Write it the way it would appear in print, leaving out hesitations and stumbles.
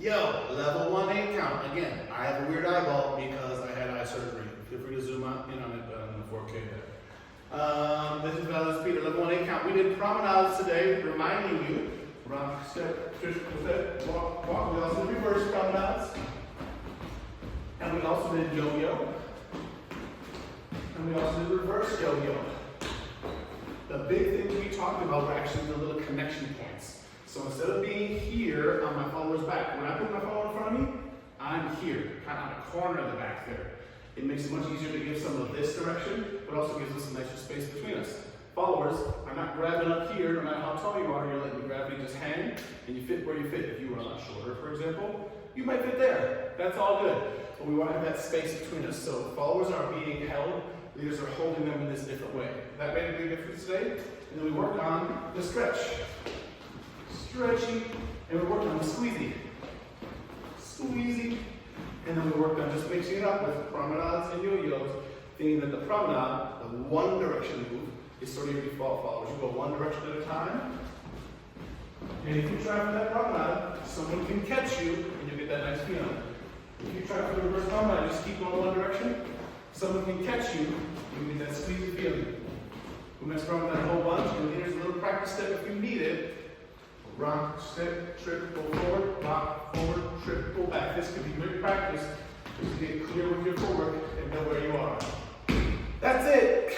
Yo, level 1-8 count. Again, I have a weird eyeball because I had eye surgery. Feel free to zoom out in on it, but I'm in the 4K there. This is valid speed, level 1-8 count. We did promenades today, reminding you, rock, step, step, walk, walk. We also did reverse promenades. And we also did yo-yo. And we also did reverse yo-yo. The big thing we talked about were actually the little connection points. So instead of being here on my follower's back, when I put my follower in front of me, I'm here, kind of on the corner of the back there. It makes it much easier to give some of this direction, but also gives us some extra space between us. Followers are not grabbing up here, no matter how tall you are, you're letting the gravity just hang, and you fit where you fit. If you were a lot shorter, for example, you might fit there. That's all good. But we want to have that space between us. So followers are being held, leaders are holding them in this different way. That made a big difference today. And then we worked on the stretch. Stretchy, and we worked on the squeezy. Squeezy. And then we worked on just mixing it up with promenades and yo-yos, thinking that the promenade, the one direction move, is sort of your default followers. You go one direction at a time. And if you try for that promenade, someone can catch you and you get that nice feeling. If you try for the reverse promenade, just keep going one direction, someone can catch you and you get that squeezy feeling. We mess around with that a whole bunch, and here's a little practice step if you need it. Rock, step, triple forward, rock, forward, triple back. This could be great practice just to get clear with your footwork and know where you are. That's it.